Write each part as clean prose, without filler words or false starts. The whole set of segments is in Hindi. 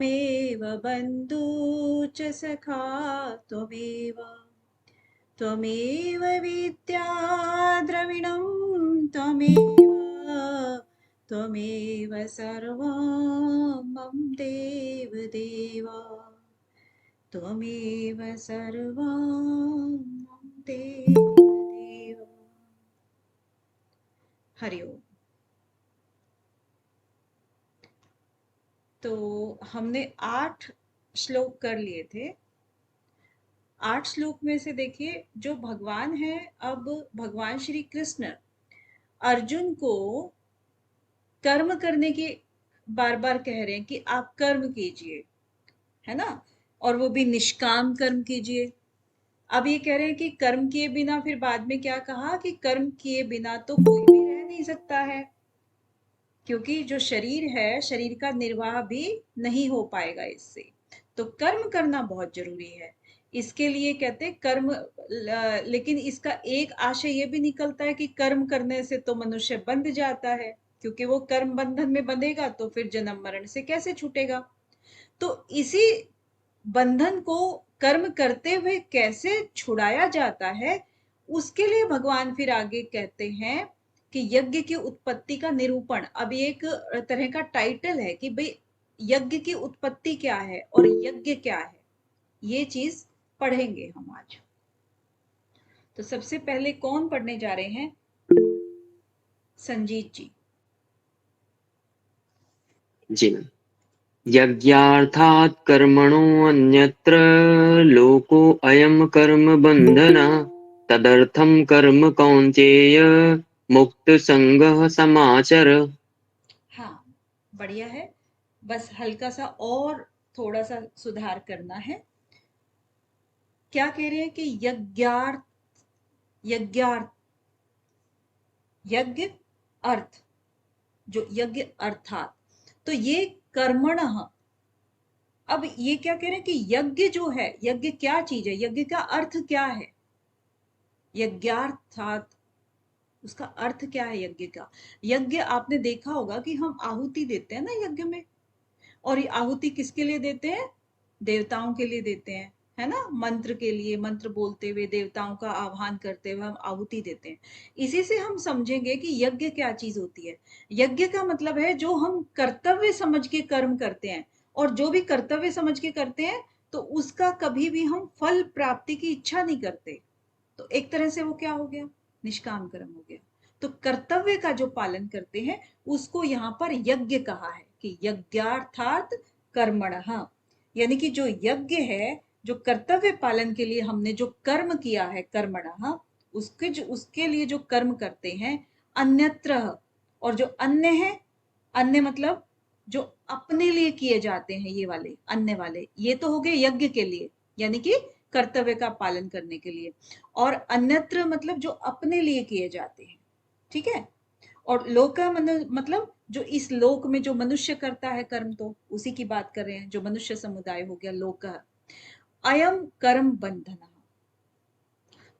त्वमेव बन्धू च सखा त्वमेव त्वमेव विद्या द्रविणं त्वमेव त्वमेव सर्वं मम देवदेव त्वमेव सर्वं मम देवदेव। हरि ओम। तो हमने 8 श्लोक कर लिए थे। 8 श्लोक में से देखिए, जो भगवान है, अब भगवान श्री कृष्ण अर्जुन को कर्म करने की बार बार कह रहे हैं कि आप कर्म कीजिए, है ना, और वो भी निष्काम कर्म कीजिए। अब ये कह रहे हैं कि कर्म किए बिना, फिर बाद में क्या कहा कि कर्म किए बिना तो कोई भी रह नहीं सकता है, क्योंकि जो शरीर है, शरीर का निर्वाह भी नहीं हो पाएगा इससे। तो कर्म करना बहुत जरूरी है। इसके लिए कहते हैं कर्म, लेकिन इसका एक आशय ये भी निकलता है कि कर्म करने से तो मनुष्य बंध जाता है, क्योंकि वो कर्म बंधन में बंधेगा तो फिर जन्म मरण से कैसे छूटेगा। तो इसी बंधन को कर्म करते हुए कैसे छुड़ाया जाता है, उसके लिए भगवान फिर आगे कहते हैं कि यज्ञ की उत्पत्ति का निरूपण। अब ये एक तरह का टाइटल है कि भाई यज्ञ की उत्पत्ति क्या है और यज्ञ क्या है, ये चीज पढ़ेंगे हम आज। तो सबसे पहले कौन पढ़ने जा रहे हैं? संजीत जी। जी मैम। यज्ञार्थात् कर्मणो अन्यत्र लोको अयम कर्म बंधना तदर्थम कर्म कौन्तेय मुक्त संगः समाचर। हाँ, बढ़िया है। बस हल्का सा और थोड़ा सा सुधार करना है। क्या कह रहे हैं कि यज्ञार्थ, यज्ञार्थ, यज्ञ अर्थ, जो यज्ञ अर्थात, तो ये कर्मणः। अब ये क्या कह रहे हैं कि यज्ञ जो है, यज्ञ क्या चीज है, यज्ञ का अर्थ क्या है? यज्ञार्थात, उसका अर्थ क्या है यज्ञ का? यज्ञ आपने देखा होगा कि हम आहुति देते हैं ना यज्ञ में, और ये आहुति किसके लिए देते हैं? देवताओं के लिए देते हैं, है ना, मंत्र के लिए, मंत्र बोलते हुए देवताओं का आह्वान करते हुए हम आहुति देते हैं। इसी से हम समझेंगे कि यज्ञ क्या चीज होती है। यज्ञ का मतलब है जो हम कर्तव्य समझ के कर्म करते हैं, और जो भी कर्तव्य समझ के करते हैं तो उसका कभी भी हम फल प्राप्ति की इच्छा नहीं करते। तो एक तरह से वो क्या हो गया? निष्काम कर्म हो गया। तो कर्तव्य का जो पालन करते हैं उसको यहाँ पर यज्ञ कहा है कि यज्ञार्थात कर्मणः, यानी कि जो यज्ञ है, जो कर्तव्य पालन के लिए हमने जो कर्म किया है, कर्मणः, उसके लिए जो कर्म करते हैं, अन्यत्र, और जो अन्य है, अन्य मतलब जो अपने लिए किए जाते हैं, ये वाले अन्य वाले, ये तो हो गए यज्ञ के लिए, यानी कि कर्तव्य का पालन करने के लिए। और अन्यत्र मतलब जो अपने लिए किए जाते हैं, ठीक है। और लोक मतलब जो इस लोक में जो मनुष्य करता है कर्म, तो उसी की बात कर रहे हैं, जो मनुष्य समुदाय हो गया लोक। अयम कर्म बंधन,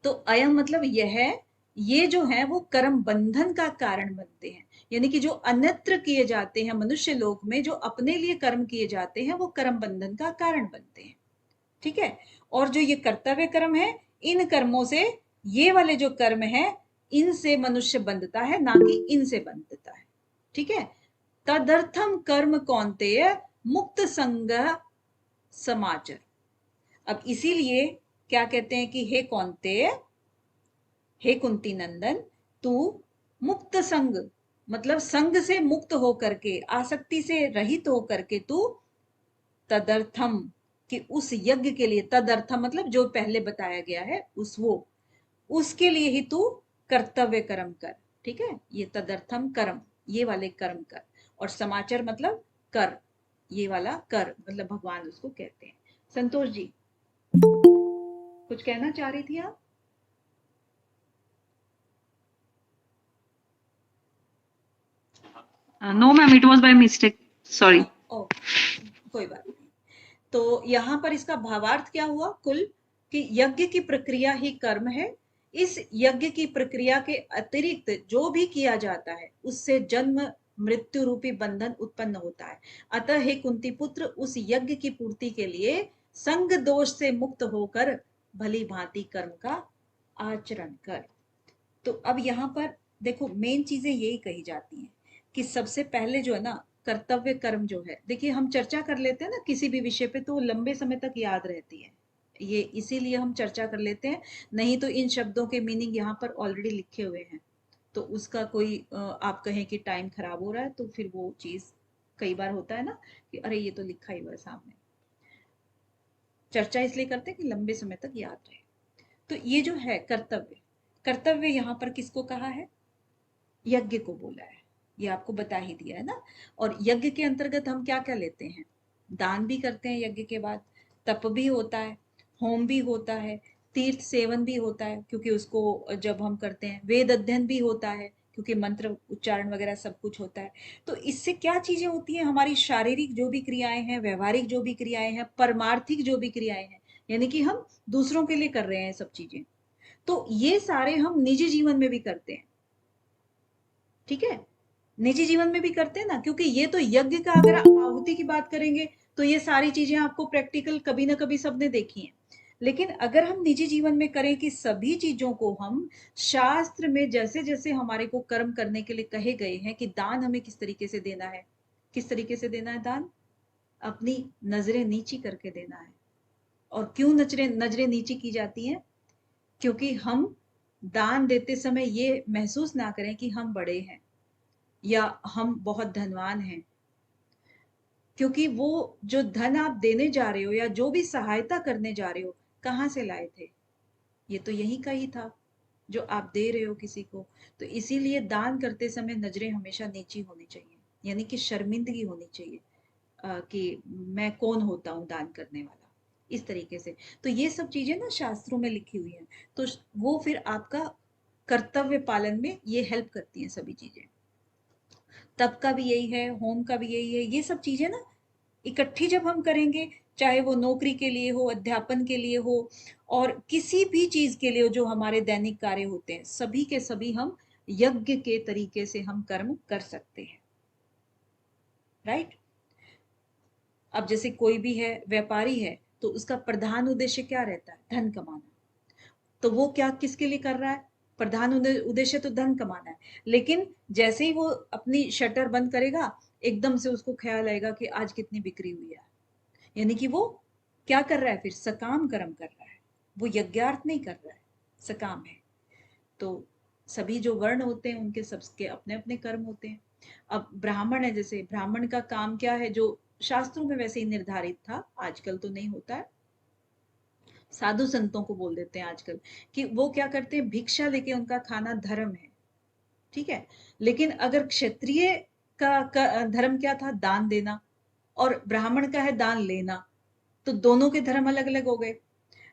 तो अयम मतलब यह है, ये जो है वो कर्म बंधन का कारण बनते हैं। यानी कि जो अन्यत्र किए जाते हैं मनुष्य लोक में, जो अपने लिए कर्म किए जाते हैं, वो कर्म बंधन का कारण बनते हैं, ठीक है। और जो ये कर्तव्य कर्म है, इन कर्मों से, ये वाले जो कर्म है, इनसे मनुष्य बंधता है, ना कि इनसे बंधता है, ठीक है। तदर्थम कर्म कौन्तेय मुक्त संग समाचर। अब इसीलिए क्या कहते हैं कि हे कौन्तेय, हे कुंती नंदन, तू मुक्त संग, मतलब संग से मुक्त होकर के, आसक्ति से रहित होकर के तू, तदर्थम, कि उस यज्ञ के लिए, तदर्थम मतलब जो पहले बताया गया है उस वो, उसके लिए ही तू कर्तव्य कर्म कर, ठीक है। ये तदर्थम कर्म, ये वाले कर्म कर, और समाचार मतलब कर, ये वाला कर, मतलब भगवान उसको कहते हैं। संतोष जी, कुछ कहना चाह रही थी आप? No, ma'am, it was by mistake. Sorry. ओ, कोई बात नहीं। तो यहाँ पर इसका भावार्थ क्या हुआ कुल, कि यज्ञ की प्रक्रिया ही कर्म है। इस यज्ञ की प्रक्रिया के अतिरिक्त जो भी किया जाता है उससे जन्म मृत्यु रूपी बंधन उत्पन्न होता है। अतः हे कुंती पुत्र, उस यज्ञ की पूर्ति के लिए संग दोष से मुक्त होकर भली भांति कर्म का आचरण कर। तो अब यहाँ पर देखो मेन चीजें यही कही जाती हैं कि सबसे पहले जो है ना कर्तव्य कर्म जो है, देखिए हम चर्चा कर लेते हैं ना किसी भी विषय पे तो लंबे समय तक याद रहती है, ये इसीलिए हम चर्चा कर लेते हैं, नहीं तो इन शब्दों के मीनिंग यहाँ पर ऑलरेडी लिखे हुए हैं, तो उसका कोई आप कहें कि टाइम खराब हो रहा है तो फिर वो चीज कई बार होता है ना कि अरे ये तो लिखा ही हुआ है सामने। चर्चा इसलिए करते हैं कि लंबे समय तक याद रहे। तो ये जो है कर्तव्य, कर्तव्य यहाँ पर किसको कहा है? यज्ञ को बोला है, ये आपको बता ही दिया है ना। और यज्ञ के अंतर्गत हम क्या क्या लेते हैं? दान भी करते हैं यज्ञ के बाद, तप भी होता है, होम भी होता है, तीर्थ सेवन भी होता है क्योंकि उसको जब हम करते हैं, वेद अध्ययन भी होता है क्योंकि मंत्र उच्चारण वगैरह सब कुछ होता है। तो इससे क्या चीजें होती हैं? हमारी शारीरिक जो भी क्रियाएं हैं, व्यवहारिक जो भी क्रियाएं हैं, परमार्थिक जो भी क्रियाएं हैं, यानी कि हम दूसरों के लिए कर रहे हैं सब चीजें, तो ये सारे हम निजी जीवन में भी करते हैं। ठीक है, निजी जीवन में भी करते हैं ना, क्योंकि ये तो यज्ञ का, अगर आहुति की बात करेंगे तो ये सारी चीजें आपको प्रैक्टिकल कभी ना कभी सबने देखी हैं, लेकिन अगर हम निजी जीवन में करें कि सभी चीजों को हम शास्त्र में जैसे जैसे हमारे को कर्म करने के लिए कहे गए हैं कि दान हमें किस तरीके से देना है, किस तरीके से देना है दान? अपनी नजरें नीची करके देना है। और क्यों नजरें नजरें नीची की जाती हैं? क्योंकि हम दान देते समय ये महसूस ना करें कि हम बड़े हैं या हम बहुत धनवान हैं, क्योंकि वो जो धन आप देने जा रहे हो या जो भी सहायता करने जा रहे हो, कहाँ से लाए थे? ये तो यही का ही था जो आप दे रहे हो किसी को। तो इसीलिए दान करते समय नजरें हमेशा नीची होनी चाहिए, यानी कि शर्मिंदगी होनी चाहिए कि मैं कौन होता हूँ दान करने वाला, इस तरीके से। तो ये सब चीजें ना शास्त्रों में लिखी हुई हैं, तो वो फिर आपका कर्तव्य पालन में ये हेल्प करती हैं सभी चीजें। तप का भी यही है, होम का भी यही है, ये सब चीजें ना इकट्ठी जब हम करेंगे, चाहे वो नौकरी के लिए हो, अध्यापन के लिए हो, और किसी भी चीज के लिए हो जो हमारे दैनिक कार्य होते हैं, सभी के सभी हम यज्ञ के तरीके से हम कर्म कर सकते हैं। राइट? अब जैसे कोई भी है, व्यापारी है, तो उसका प्रधान उद्देश्य क्या रहता है? धन कमाना। तो वो क्या किसके लिए कर रहा है? प्रधान उद्देश्य तो धन कमाना है, लेकिन जैसे ही वो अपनी शटर बंद करेगा, एकदम से उसको ख्याल आएगा कि आज कितनी बिक्री हुई है, यानी कि वो क्या कर रहा है? फिर सकाम कर्म कर रहा है, वो यज्ञार्थ नहीं कर रहा है, सकाम है। तो सभी जो वर्ण होते हैं उनके सबके अपने अपने कर्म होते हैं। अब ब्राह्मण है, जैसे ब्राह्मण का काम क्या है, जो शास्त्रों में वैसे ही निर्धारित था, आजकल तो नहीं होता है, साधु संतों को बोल देते हैं आजकल, कि वो क्या करते हैं, भिक्षा लेके उनका खाना धर्म है। ठीक है, लेकिन अगर क्षत्रिय का धर्म क्या था? दान देना, और ब्राह्मण का है दान लेना, तो दोनों के धर्म अलग अलग हो गए।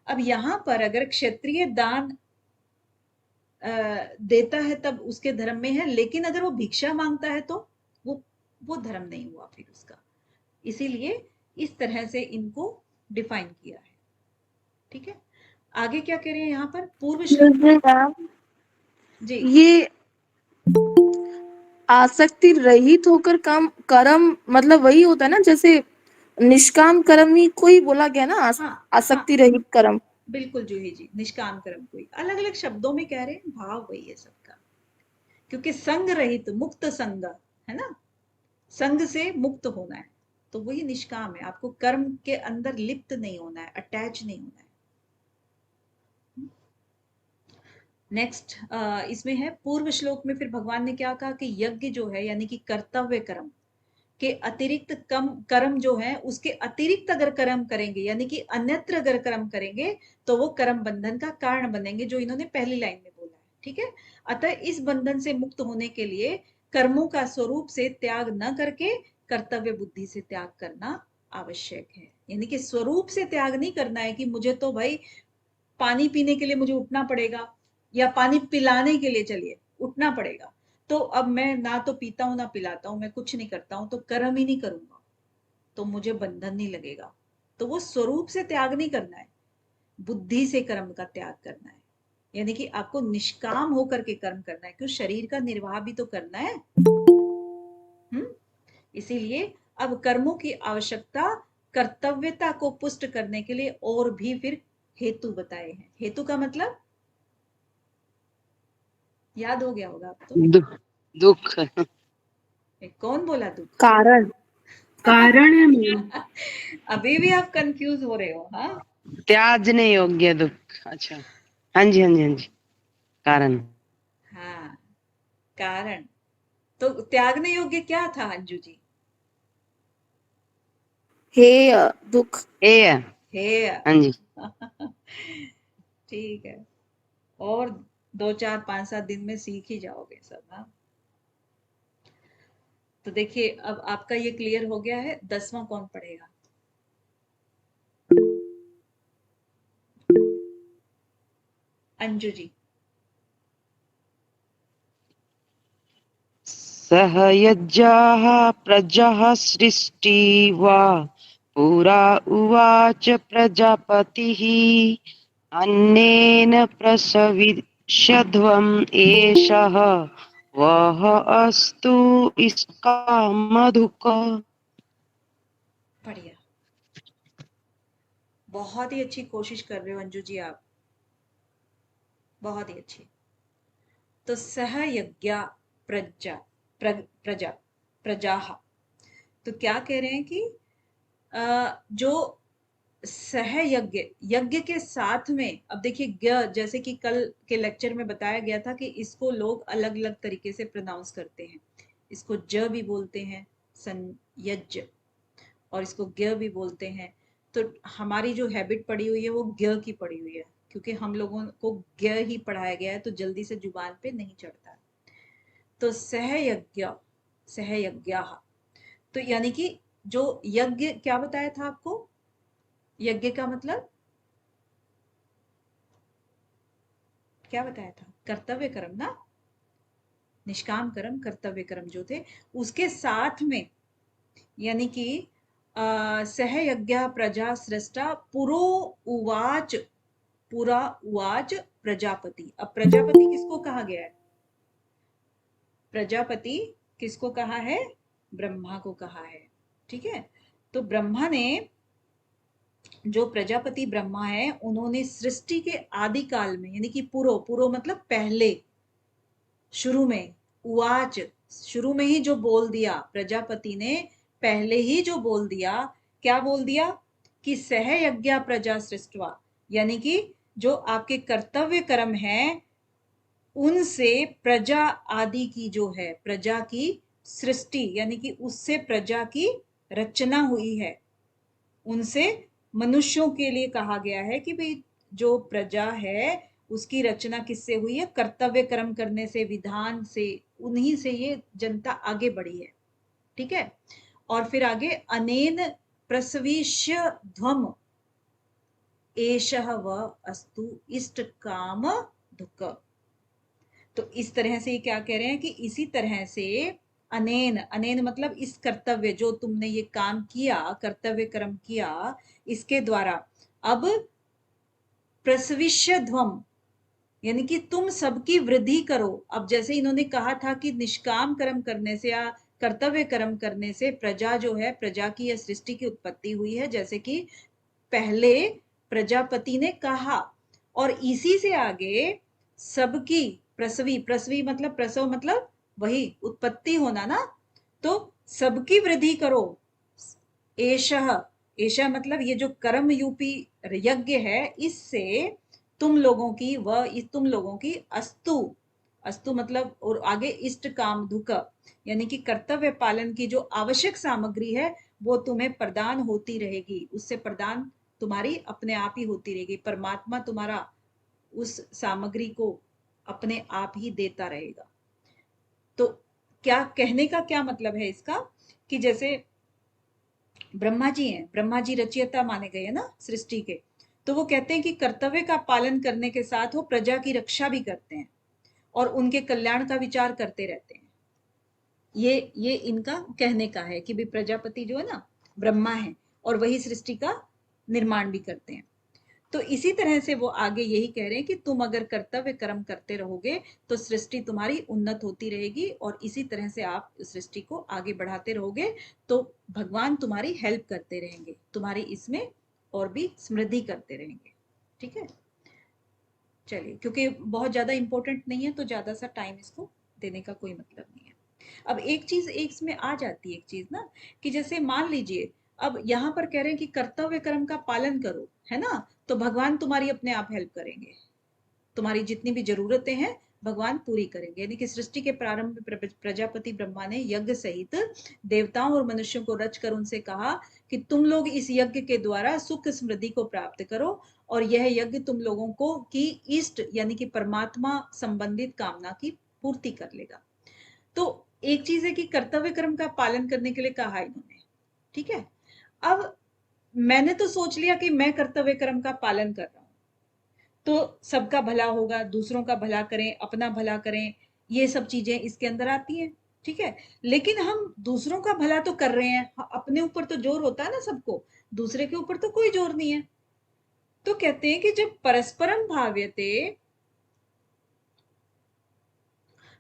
अब यहाँ पर अगर क्षत्रिय दान देता है तब उसके धर्म में है, लेकिन अगर वो भिक्षा मांगता है तो वो धर्म नहीं हुआ फिर उसका। इसीलिए इस तरह से इनको डिफाइन किया है। ठीक है, आगे क्या कह रहे हैं यहाँ पर पूर्व श्लोक में? जी ये आसक्ति रहित होकर काम कर्म मतलब वही होता है ना, जैसे निष्काम कर्म ही कोई बोला गया ना, हाँ हाँ, आसक्ति रहित कर्म। बिल्कुल जूही जी, निष्काम कर्म कोई अलग अलग शब्दों में कह रहे हैं, भाव वही है सबका, क्योंकि संग रहित मुक्त संग है ना, संग से मुक्त होना है, तो वही निष्काम है। आपको कर्म के अंदर लिप्त नहीं होना है, अटैच नहीं होना है। नेक्स्ट इसमें है पूर्व श्लोक में फिर भगवान ने क्या कहा कि यज्ञ जो है यानी कि कर्तव्य कर्म के अतिरिक्त कम कर्म जो है, उसके अतिरिक्त अगर कर्म करेंगे यानी कि अन्यत्र अगर कर्म करेंगे तो वो कर्म बंधन का कारण बनेंगे, जो इन्होंने पहली लाइन में बोला है। ठीक है, अतः इस बंधन से मुक्त होने के लिए कर्मों का स्वरूप से त्याग न करके कर्तव्य बुद्धि से त्याग करना आवश्यक है। यानी कि स्वरूप से त्याग नहीं करना है कि मुझे तो भाई पानी पीने के लिए मुझे उठना पड़ेगा, या पानी पिलाने के लिए चलिए उठना पड़ेगा, तो अब मैं ना तो पीता हूं ना पिलाता हूं, मैं कुछ नहीं करता हूं, तो कर्म ही नहीं करूंगा, तो मुझे बंधन नहीं लगेगा। तो वो स्वरूप से त्याग नहीं करना है, बुद्धि से कर्म का त्याग करना है, यानी कि आपको निष्काम होकर के कर्म करना है, क्यों? शरीर का निर्वाह भी तो करना है। इसीलिए अब कर्मों की आवश्यकता कर्तव्यता को पुष्ट करने के लिए और भी फिर हेतु बताए हैं। हेतु का मतलब याद हो गया होगा अब तो। दुख कौन बोला दुख? कारण। कारण है मैम। अभी भी आप कंफ्यूज हो रहे हो? हाँ, त्याजने योग्य दुख। अच्छा, हाँ जी हाँ जी हाँ जी, कारण। हाँ, कारण। तो त्यागने योग्य क्या था अंजू जी? हेय दुख। ए हे। हाँ जी। ठीक है, और 2 4 5 7 दिन में सीख ही जाओगे सब। हाँ, तो देखिए अब आपका ये क्लियर हो गया है। 10वां कौन पढ़ेगा? अंजू जी। सह यज्ञाः प्रजाः सृष्टिवा पुरा उवाच प्रजापतिः अन्नेन प्रसविष्यध्वम् एषः वः अस्तु इष्कामधुक्। बढ़िया, बहुत ही अच्छी कोशिश कर रहे हो अंजू जी आप, बहुत ही अच्छी। तो सह यज्ञ प्रजा प्रजा प्रजा, तो क्या कह रहे हैं कि जो सहयज्ञ, यज्ञ के साथ में, अब देखिए ज्ञ, जैसे कि कल के लेक्चर में बताया गया था कि इसको लोग अलग अलग तरीके से प्रोनाउंस करते हैं। इसको ज भी बोलते हैं संयज्ञ, और इसको ज्ञ भी बोलते हैं। तो हमारी जो हैबिट पड़ी हुई है वो ज्ञ की पड़ी हुई है, क्योंकि हम लोगों को ज्ञ ही पढ़ाया गया है, तो जल्दी से जुबान पे नहीं चढ़ता। तो सहयज्ञ, सहयज्ञ, तो यानी कि जो यज्ञ, क्या बताया था आपको? यज्ञ का मतलब क्या बताया था? कर्तव्य कर्म ना, निष्काम कर्म, कर्तव्य कर्म जो थे उसके साथ में, यानी कि सह यज्ञ प्रजा सृष्टा पुरो उवाच, पुरा उवाच प्रजापति। अब प्रजापति किसको कहा गया है? प्रजापति किसको कहा है? ब्रह्मा को कहा है। ठीक है, तो ब्रह्मा ने, जो प्रजापति ब्रह्मा है, उन्होंने सृष्टि के आदि काल में, यानी कि पुरो, पुरो मतलब पहले, शुरू में, उवाच शुरू में ही जो बोल दिया, प्रजापति ने पहले ही जो बोल दिया, क्या बोल दिया? कि सह यज्ञ प्रजा सृष्टवा, यानी कि जो आपके कर्तव्य कर्म है उनसे प्रजा आदि की, जो है प्रजा की सृष्टि, यानी कि उससे प्रजा की रचना हुई है। उनसे मनुष्यों के लिए कहा गया है कि भाई जो प्रजा है उसकी रचना किससे हुई है? कर्तव्य कर्म करने से, विधान से, उन्हीं से ये जनता आगे बढ़ी है। ठीक है, और फिर आगे अनेन प्रसविष्य ध्वम एषः व अस्तु इष्ट काम दुख। तो इस तरह से ये क्या कह रहे हैं कि इसी तरह से अनेन, अनेन मतलब इस कर्तव्य, जो तुमने ये काम किया, कर्तव्य कर्म किया, इसके द्वारा अब प्रसविष्य ध्वम, यानी कि तुम सबकी वृद्धि करो। अब जैसे इन्होंने कहा था कि निष्काम कर्म करने से या कर्तव्य कर्म करने से प्रजा जो है, प्रजा की या सृष्टि की उत्पत्ति हुई है, जैसे कि पहले प्रजापति ने कहा, और इसी से आगे सबकी प्रसवी, प्रसवी मतलब प्रसव मतलब वही उत्पत्ति होना ना, तो सबकी वृद्धि करो। एषः, एषः मतलब ये जो कर्म यूपी यज्ञ है, इससे तुम लोगों की, तुम लोगों की अस्तु, अस्तु मतलब और आगे इष्ट काम दुख, यानी कि कर्तव्य पालन की जो आवश्यक सामग्री है वो तुम्हें प्रदान होती रहेगी, उससे प्रदान तुम्हारी अपने आप ही होती रहेगी। परमात्मा तुम्हारा उस सामग्री को अपने आप ही देता रहेगा। तो क्या कहने का क्या मतलब है इसका? कि जैसे ब्रह्मा जी हैं, ब्रह्मा जी रचयिता माने गए हैं ना सृष्टि के, तो वो कहते हैं कि कर्तव्य का पालन करने के साथ वो प्रजा की रक्षा भी करते हैं और उनके कल्याण का विचार करते रहते हैं। ये इनका कहने का है कि भी प्रजापति जो है ना, ब्रह्मा है और वही सृष्टि का निर्माण भी करते हैं। तो इसी तरह से वो आगे यही कह रहे हैं कि तुम अगर कर्तव्य कर्म करते रहोगे तो सृष्टि तुम्हारी उन्नत होती रहेगी, और इसी तरह से आप सृष्टि को आगे बढ़ाते रहोगे तो भगवान तुम्हारी हेल्प करते रहेंगे, तुम्हारी इसमें और भी समृद्धि करते रहेंगे। ठीक है, चलिए, क्योंकि बहुत ज्यादा इंपॉर्टेंट नहीं है तो ज्यादा सा टाइम इसको देने का कोई मतलब नहीं है। अब एक चीज एक इसमें आ जाती है, एक चीज ना, कि जैसे मान लीजिए अब यहाँ पर कह रहे हैं कि कर्तव्य कर्म का पालन करो, है ना, तो भगवान तुम्हारी अपने आप हेल्प करेंगे, तुम्हारी जितनी भी जरूरतें हैं भगवान पूरी करेंगे। यानी कि सृष्टि के प्रारंभ में प्रजापति ब्रह्मा ने यज्ञ सहित देवताओं और मनुष्यों को रचकर उनसे कहा कि तुम लोग इस यज्ञ के द्वारा सुख समृद्धि को प्राप्त करो, और यह यज्ञ तुम लोगों को की इष्ट यानी कि परमात्मा संबंधित कामना की पूर्ति कर लेगा। तो एक चीज है कि कर्तव्य कर्म का पालन करने के लिए कहा इन्होंने, ठीक है। अब मैंने तो सोच लिया कि मैं कर्तव्य कर्म का पालन कर रहा हूं तो सबका भला होगा, दूसरों का भला करें, अपना भला करें, ये सब चीजें इसके अंदर आती हैं, ठीक है। लेकिन हम दूसरों का भला तो कर रहे हैं, अपने ऊपर तो जोर होता है ना सबको, दूसरे के ऊपर तो कोई जोर नहीं है। तो कहते हैं कि जब परस्परम भाव्यते,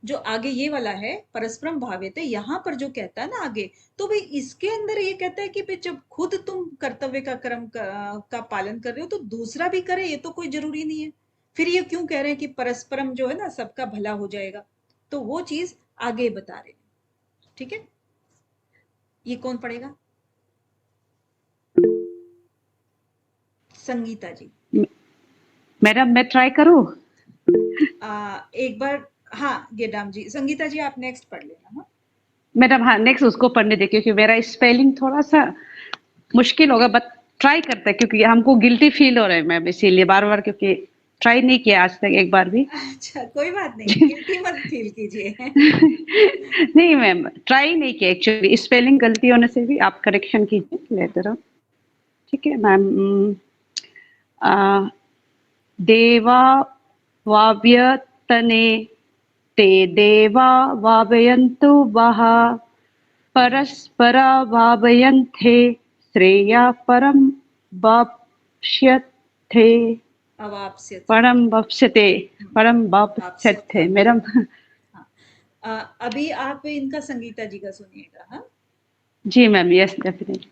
जो आगे ये वाला है परस्परम भाव्यते, यहां पर जो कहता है ना आगे, तो भाई इसके अंदर ये कहता है कि भाई जब खुद तुम कर्तव्य का कर्म का पालन कर रहे हो तो दूसरा भी करे, ये तो कोई जरूरी नहीं है। फिर ये क्यों कह रहे हैं कि परस्परम जो है ना सबका भला हो जाएगा, तो वो चीज आगे बता रहे हैं, ठीक है। ये कौन पढ़ेगा? संगीता जी। मैडम मैं ट्राई करूं? एक बार, हाँ गेडाम जी, संगीता जी आप नेक्स्ट पढ़ लेना। हाँ मैडम हाँ नेक्स्ट उसको पढ़ने दे, क्योंकि मेरा स्पेलिंग थोड़ा सा मुश्किल होगा, बट ट्राई करते हैं क्योंकि हमको गिल्टी फील हो रहा है मैम, इसीलिए बार बार, क्योंकि ट्राई नहीं किया आज तक एक बार भी। अच्छा कोई बात नहीं, गिल्टी मत फील कीजिए। नहीं मैम, ट्राई नहीं किया एक्चुअली, स्पेलिंग गलती होने से भी आप करेक्शन कीजिए लेते रहो, ठीक है मैम। देवा वाव्यतने ते देवा वावयन्तु वः परस्परा वावयन्ते श्रेया परम वाप्स्यते परम वाप्स्यते मैडम। अभी आप इनका संगीता जी का सुनिएगा। हाँ जी मैम, यस डेफिनेटली।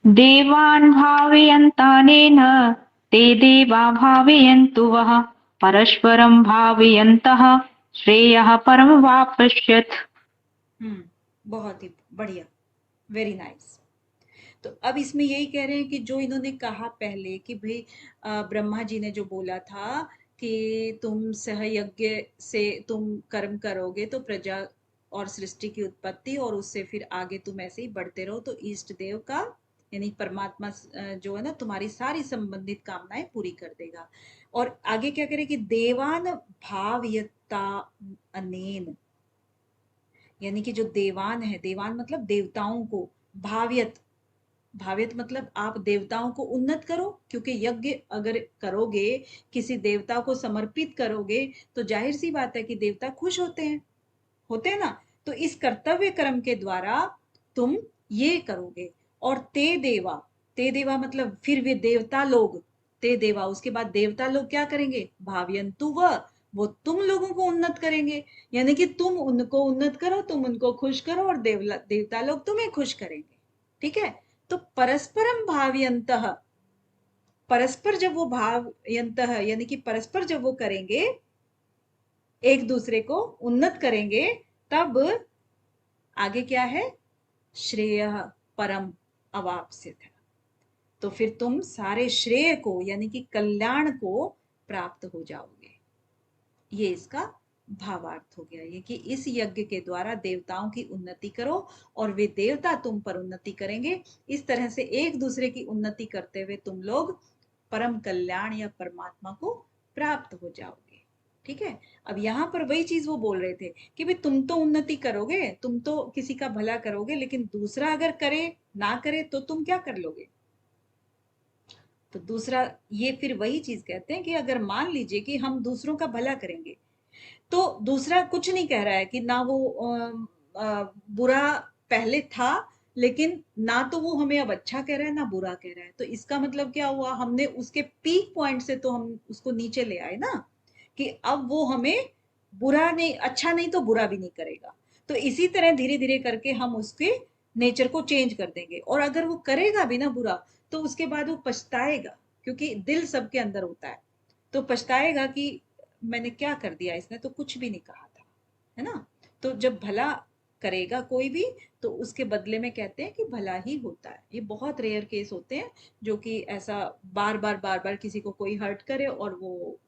देवान् भावयन्तानेन ते देवा भावयन्तु वः परस्परं भावयन्तः श्रेयः परमवाप्स्यत्। बहुत ही बढ़िया, वेरी नाइस। तो अब इसमें यही कह रहे हैं कि जो इन्होंने कहा पहले कि भाई ब्रह्मा जी ने जो बोला था कि तुम सहयज्ञ से तुम कर्म करोगे तो प्रजा और सृष्टि की उत्पत्ति, और उससे फिर आगे तुम ऐसे ही बढ़ते रहो तो इष्ट देव का यानी परमात्मा जो है ना तुम्हारी सारी संबंधित कामनाएं पूरी कर देगा। और आगे क्या करे कि देवान भावयता अनेन, यानी कि जो देवान है, देवान मतलब देवताओं को, भाव्यत, भाव्यत मतलब आप देवताओं को उन्नत करो, क्योंकि यज्ञ अगर करोगे, किसी देवता को समर्पित करोगे तो जाहिर सी बात है कि देवता खुश होते हैं ना। तो इस कर्तव्य कर्म के द्वारा तुम ये करोगे। और ते देवा मतलब फिर वे देवता लोग, ते देवा उसके बाद देवता लोग क्या करेंगे, भाव्यंतु वो तुम लोगों को उन्नत करेंगे, यानी कि तुम उनको उन्नत करो, तुम उनको खुश करो, और देवता लोग तुम्हें खुश करेंगे, ठीक है। तो परस्परम भावयंतः, परस्पर जब वो भावयंतः यानी कि परस्पर जब वो करेंगे, एक दूसरे को उन्नत करेंगे, तब आगे क्या है, श्रेय परम अवाप्स्यत है, तो फिर तुम सारे श्रेय को यानी कि कल्याण को प्राप्त हो जाओगे। ये इसका भावार्थ हो गया, ये कि इस यज्ञ के द्वारा देवताओं की उन्नति करो और वे देवता तुम पर उन्नति करेंगे। इस तरह से एक दूसरे की उन्नति करते हुए तुम लोग परम कल्याण या परमात्मा को प्राप्त हो जाओगे, ठीक है। अब यहाँ पर वही चीज वो बोल रहे थे कि भाई तुम तो उन्नति करोगे, तुम तो किसी का भला करोगे, लेकिन दूसरा अगर करे ना करे तो तुम क्या कर लोगे। तो दूसरा, ये फिर वही चीज कहते हैं कि अगर मान लीजिए कि हम दूसरों का भला करेंगे, तो दूसरा कुछ नहीं कह रहा है कि ना वो बुरा पहले था लेकिन ना तो वो हमें अब अच्छा कह रहा है ना बुरा कह रहा है। तो इसका मतलब क्या हुआ, हमने उसके पीक पॉइंट से तो हम उसको नीचे ले आए ना, कि अब वो हमें बुरा नहीं, अच्छा नहीं तो बुरा भी नहीं करेगा। तो इसी तरह धीरे धीरे करके हम उसके नेचर को चेंज कर देंगे। और अगर वो करेगा भी ना बुरा, तो उसके बाद वो पछताएगा, क्योंकि दिल सबके अंदर होता है। तो पछताएगा कि मैंने क्या कर दिया, इसने तो कुछ भी नहीं कहा था, है ना। तो जब भला करेगा कोई भी, तो उसके बदले में कहते हैं कि भला ही होता है। ये बहुत रेयर केस होते हैं जो कि ऐसा बार बार किसी को कोई हर्ट करे और वो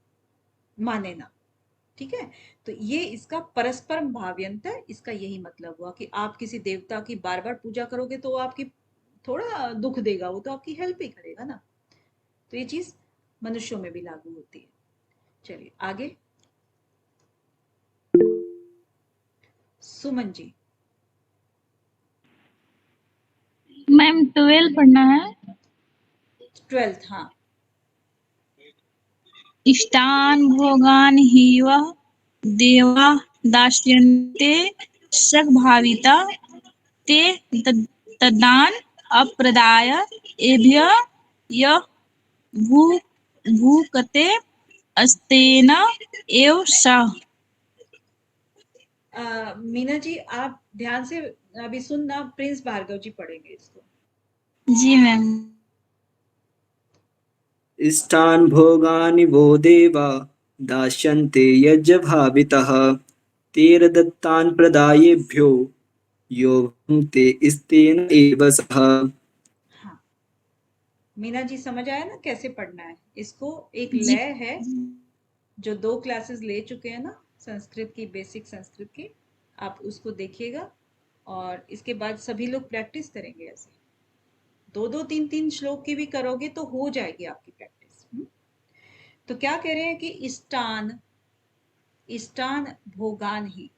माने ना। ठीक है। तो ये इसका परस्परम भाव्यंत है। इसका यही मतलब हुआ कि आप किसी देवता की बार बार पूजा करोगे तो वो आपकी थोड़ा दुख देगा, वो तो आपकी हेल्प ही करेगा ना। तो ये चीज मनुष्यों में भी लागू होती है। चलिए आगे, सुमन जी। मैम 12 पढ़ना है। 12th, हाँ। इष्टान भोगान हीव देवा दास्यन्ते सद्भाविता ते तदान अप्रदाय एभ्य य भू भूकते अस्तेन एव सः। मीना जी आप ध्यान से अभी सुनना, प्रिंस भार्गव जी पढ़ेंगे इसको। जी मैम। इष्टान् भोगानि वो देवा दास्यन्ते यज्ञभावितः तेरदत्तान् प्रदायेभ्यो यो भुङ्क्ते स्तेन एव सः। हाँ, मीना जी समझ आया ना कैसे पढ़ना है इसको। एक जी लय है जो 2 क्लासेस ले चुके हैं ना संस्कृत की, बेसिक संस्कृत की, आप उसको देखिएगा और इसके बाद सभी लोग प्रैक्टिस करेंगे ऐसे। 2-2 3-3 श्लोक की भी करोगे तो हो जाएगी आपकी प्रैक्टिस। तो क्या कह रहे हैं कि इष्टान, इष्टान भोगान ही,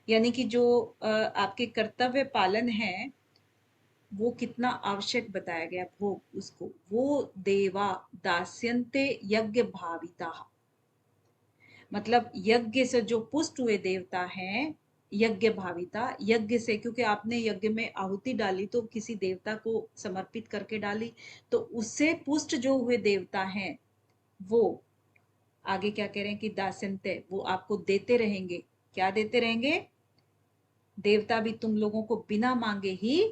यानी कि जो आपके कर्तव्य पालन है वो कितना आवश्यक बताया गया, भोग उसको, वो देवा दास्यन्ते यज्ञ भाविता, मतलब यज्ञ से जो पुष्ट हुए देवता हैं, यज्ञ भाविता, यज्ञ से, क्योंकि आपने यज्ञ में आहुति डाली तो किसी देवता को समर्पित करके डाली, तो उससे पुष्ट जो हुए देवता हैं वो आगे क्या कह रहे हैं कि दास्यन्ते, वो आपको देते रहेंगे। क्या देते रहेंगे? देवता भी तुम लोगों को बिना मांगे ही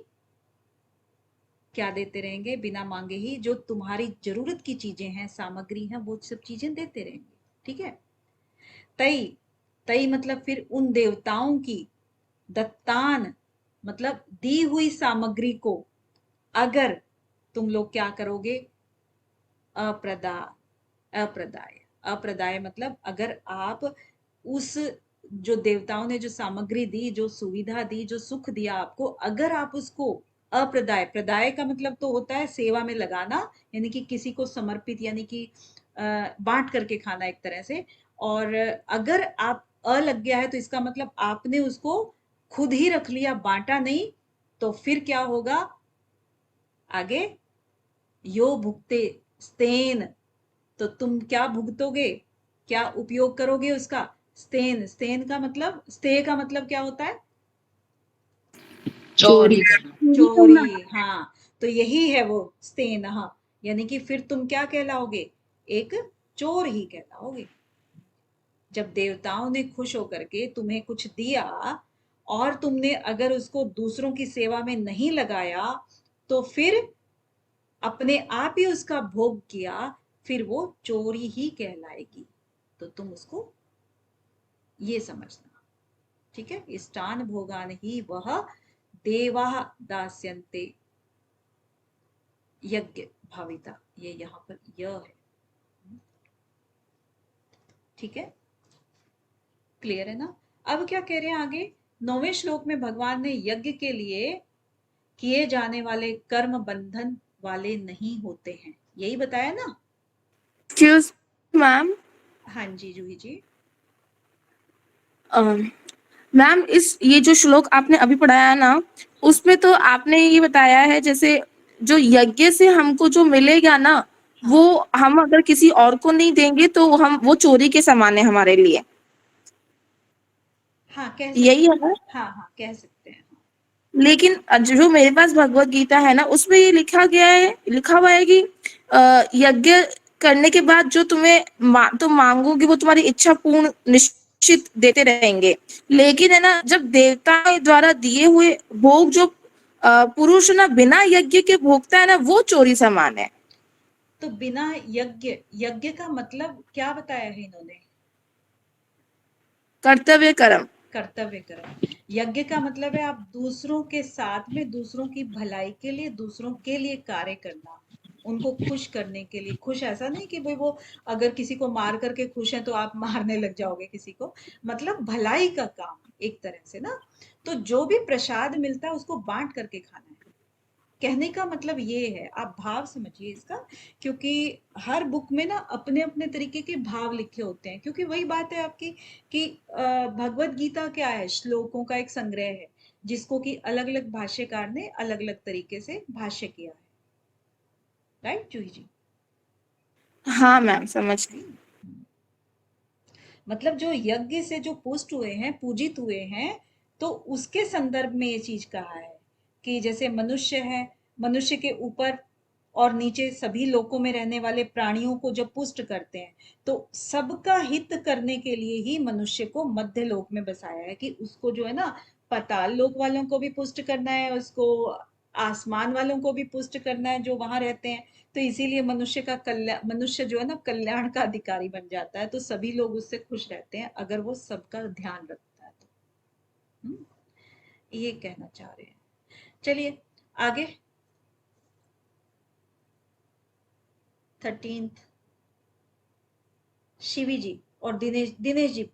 क्या देते रहेंगे? बिना मांगे ही जो तुम्हारी जरूरत की चीजें हैं, सामग्री हैं, वो सब चीजें देते रहेंगे। ठीक है। तई, तई मतलब फिर उन देवताओं की, दत्तान मतलब दी हुई सामग्री को, अगर तुम लोग क्या करोगे? अप्रदा, अप्रदाय, अप्रदाय मतलब अगर आप उस जो देवताओं ने जो सामग्री दी, जो सुविधा दी, जो सुख दिया आपको, अगर आप उसको अप्रदाय, प्रदाय का मतलब तो होता है सेवा में लगाना, यानी कि किसी को समर्पित, यानी कि बांट करके खाना एक तरह से। और अगर आप अ लग गया है तो इसका मतलब आपने उसको खुद ही रख लिया, बांटा नहीं। तो फिर क्या होगा आगे? यो भुगते स्तेन, तो तुम क्या भुगतोगे, क्या उपयोग करोगे उसका? स्तेन, स्तेन का मतलब, स्ते का मतलब क्या होता है? चोरी करना। चोरी, हाँ। तो यही है वो स्तेन, हाँ, यानी कि फिर तुम क्या कहलाओगे? एक चोर ही कहलाओगे। जब देवताओं ने खुश होकर के तुम्हें कुछ दिया और तुमने अगर उसको दूसरों की सेवा में नहीं लगाया, तो फिर अपने आप ही उसका भोग किया, फिर वो चोरी ही कहलाएगी। तो तुम उसको ये समझना। ठीक है। इष्टान भोगान ही वह देवा दास्यन्ते यज्ञ भाविता, ये यहाँ पर य है। ठीक है, क्लियर है ना। अब क्या कह रहे हैं आगे? 9वें श्लोक में भगवान ने यज्ञ के लिए किए जाने वाले कर्म बंधन वाले नहीं होते हैं, यही बताया ना। एक्सक्यूज मैम, हाँ जी जूही जी। मैम इस ये जो श्लोक आपने अभी पढ़ाया है ना, उसमें तो आपने ये बताया है जैसे जो यज्ञ से हमको जो मिलेगा ना, हाँ वो हम अगर किसी और को नहीं देंगे तो हम वो चोरी के समान है हमारे लिए, हाँ, कह यही सकते है हैं। ना? हाँ हाँ, कह सकते हैं। लेकिन जो मेरे पास भगवत गीता है ना, उसमें ये लिखा हुआ है कि यज्ञ करने के बाद जो तुम मांगोगे वो तुम्हारी इच्छा पूर्ण निश्चित देते रहेंगे। लेकिन है ना, जब देवता द्वारा दिए हुए भोग जो पुरुष ना बिना यज्ञ के भोगता है ना, वो चोरी समान है। तो बिना यज्ञ, यज्ञ का मतलब क्या बताया है इन्होंने? कर्तव्य कर्म। कर्तव्य कर्म। यज्ञ का मतलब है आप दूसरों के साथ में दूसरों की भलाई के लिए, दूसरों के लिए कार्य करना, उनको खुश करने के लिए। खुश ऐसा नहीं कि भाई वो अगर किसी को मार करके खुश है तो आप मारने लग जाओगे किसी को, मतलब भलाई का काम एक तरह से ना। तो जो भी प्रसाद मिलता है उसको बांट करके खाना है, कहने का मतलब ये है। आप भाव समझिए इसका, क्योंकि हर बुक में ना अपने अपने तरीके के भाव लिखे होते हैं, क्योंकि वही बात है आपकी कि भगवत गीता क्या है, श्लोकों का एक संग्रह है जिसको कि अलग अलग भाष्यकार ने अलग अलग तरीके से भाष्य किया है। राइट जूही जी? हाँ मैम, समझ गई। मतलब जो यज्ञ से जो पुष्ट हुए हैं, पूजित हुए हैं, तो उसके संदर्भ में ये चीज कहा है कि जैसे मनुष्य है, मनुष्य के ऊपर और नीचे सभी लोकों में रहने वाले प्राणियों को जब पुष्ट करते हैं, तो सबका हित करने के लिए ही मनुष्य को मध्य लोक में बसाया है, कि उसको जो है ना पाताल लोक वालों को भी पुष्ट करना है, उसको आसमान वालों को भी पुष्ट करना है जो वहां रहते हैं। तो इसीलिए मनुष्य जो है ना कल्याण का अधिकारी बन जाता है, तो सभी लोग उससे खुश रहते हैं अगर वो सबका ध्यान रखता है तो। ये कहना चाह रहे हैं। चलिए आगे 13th शिवी जी और दिनेश जी।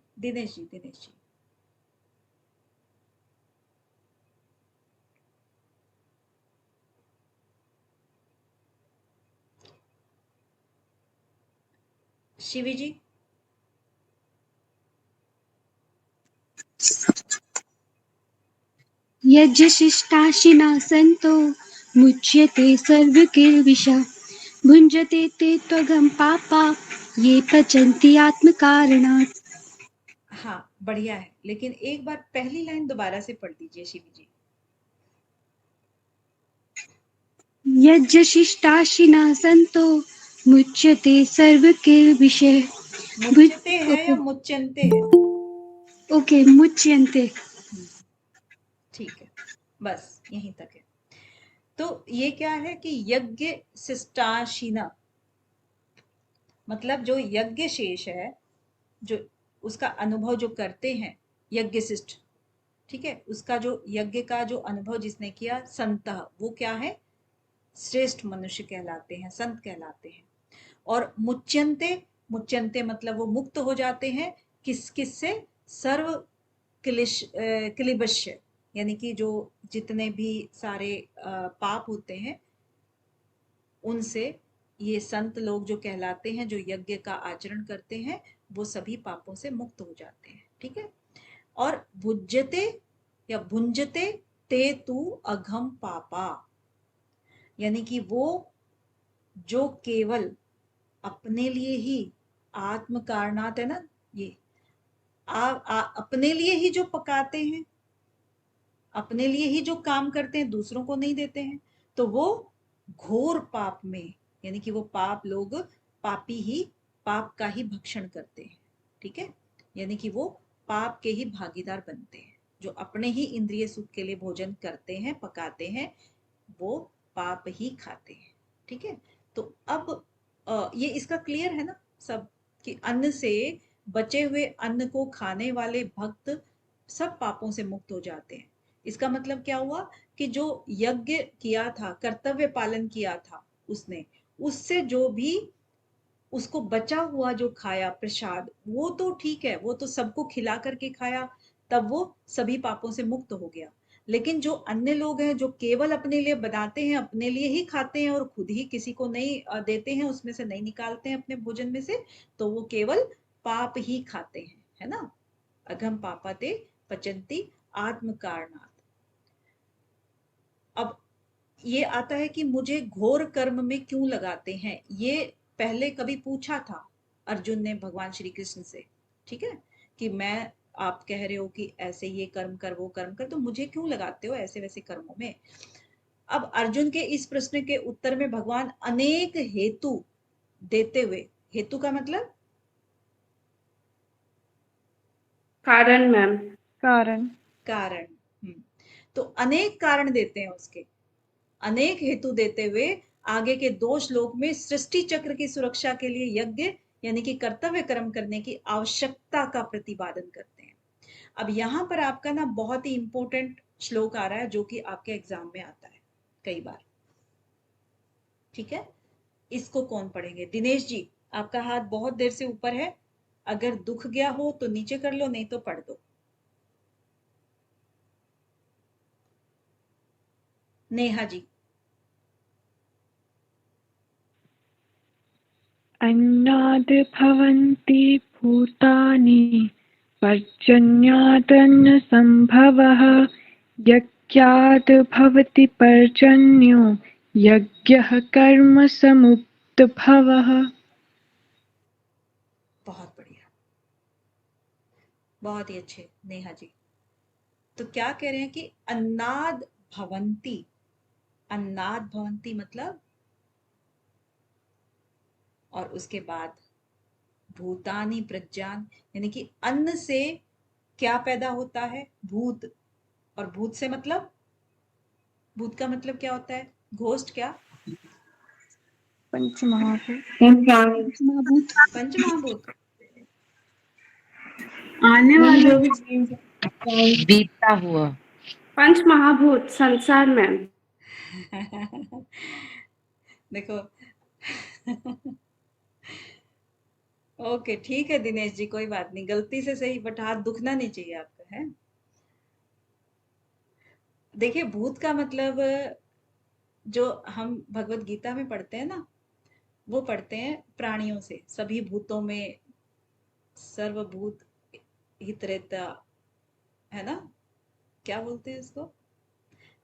शिवी जी। यज्ञशिष्टाशिना सन्तो मुच्यते सर्वकिल्बिषा भुञ्जते ते त्वगं पापा ये पचन्ति आत्मकारणात्। हाँ बढ़िया है, लेकिन एक बार पहली लाइन दोबारा से पढ़ दीजिए शिवी जी। यज्ञशिष्टाशिना सन्तो मुच्यते सर्वकिल्बिषे। मुच्यते है या मुच्यन्ते है? ओके, मुच्यन्ते। ठीक है, बस यहीं तक है। तो ये क्या है कि यज्ञ शिष्टाशिना मतलब जो यज्ञ शेष है, जो उसका अनुभव जो करते हैं यज्ञ शिष्ट, ठीक है, उसका जो यज्ञ का जो अनुभव जिसने किया, संत, वो क्या है, श्रेष्ठ मनुष्य कहलाते हैं, संत कहलाते हैं। और मुच्यन्ते, मुच्यन्ते मतलब वो मुक्त हो जाते हैं किस से, सर्व क्लिबश्य, यानी कि जो जितने भी सारे पाप होते हैं उनसे ये संत लोग जो कहलाते हैं, जो यज्ञ का आचरण करते हैं, वो सभी पापों से मुक्त हो जाते हैं। ठीक है। और भुज्यते या भुंजते ते तु अघम पापा, यानी कि वो जो केवल अपने लिए ही आत्म कारणात है ना, ये अपने लिए ही जो पकाते हैं, अपने लिए ही जो काम करते हैं, दूसरों को नहीं देते हैं, तो वो घोर पाप में, यानी कि वो पाप लोग पापी ही पाप का ही भक्षण करते हैं। ठीक है, यानी कि वो पाप के ही भागीदार बनते हैं। जो अपने ही इंद्रिय सुख के लिए भोजन करते हैं, पकाते हैं, वो पाप ही खाते हैं। ठीक है, तो अब ये इसका क्लियर है ना सब, कि अन्न से बचे हुए अन्न को खाने वाले भक्त सब पापों से मुक्त हो जाते हैं। इसका मतलब क्या हुआ कि जो यज्ञ किया था, कर्तव्य पालन किया था उसने, उससे जो भी उसको बचा हुआ जो खाया प्रसाद, वो तो ठीक है, वो तो सबको खिला करके खाया, तब वो सभी पापों से मुक्त हो गया। लेकिन जो अन्य लोग हैं, जो केवल अपने लिए बनाते हैं, अपने लिए ही खाते हैं और खुद ही किसी को नहीं देते हैं, उसमें से नहीं निकालते हैं अपने भोजन में से, तो वो केवल पाप ही खाते हैं, है ना। अघम पापाते पचंती आत्म कारणात्। अब ये आता है कि मुझे घोर कर्म में क्यों लगाते हैं, ये पहले कभी पूछा था अर्जुन ने भगवान श्री कृष्ण से। ठीक है, कि मैं आप कह रहे हो कि ऐसे ये कर्म कर वो कर्म कर, तो मुझे क्यों लगाते हो ऐसे वैसे कर्मों में। अब अर्जुन के इस प्रश्न के उत्तर में भगवान अनेक हेतु देते हुए, हेतु का मतलब कारण मैम। कारण कारण, तो अनेक कारण देते हैं उसके, अनेक हेतु देते हुए आगे के 2 श्लोक में सृष्टि चक्र की सुरक्षा के लिए यज्ञ यानी कि कर्तव्य कर्म करने की आवश्यकता का प्रतिपादन करते हैं। अब यहाँ पर आपका ना बहुत ही इंपॉर्टेंट श्लोक आ रहा है जो कि आपके एग्जाम में आता है कई बार, ठीक है। इसको कौन पढ़ेंगे? दिनेश जी, आपका हाथ बहुत देर से ऊपर है, अगर दुख गया हो तो नीचे कर लो, नहीं तो पढ़ दो। नेहा जी। अन्नाद् भवन्ति भूतानि पर्जन्यादन्न सम्भवः यज्ञाद् भवति पर्जन्यो यज्ञः कर्म समुद्भवः। बहुत बढ़िया, बहुत ही अच्छे नेहा जी। तो क्या कह रहे हैं कि अन्नाद भवंती, अन्नाद भवंती मतलब, और उसके बाद भूतानी प्रज्ञान यानी कि अन्न से क्या पैदा होता है? भूत। और भूत से मतलब, भूत का मतलब क्या होता है? घोस्ट क्या? पंचमहाभूत पंचमहाभूत। आने वाला बीतता हुआ। पंच महाभूत संसार मैम। देखो ओके ठीक है दिनेश जी, कोई बात नहीं, गलती से सही, बट हाथ दुखना नहीं चाहिए आपका, है। देखिए भूत का मतलब जो हम भगवत गीता में पढ़ते हैं ना, वो पढ़ते हैं प्राणियों से, सभी भूतों में सर्वभूत हित रहता है ना, क्या बोलते हैं इसको,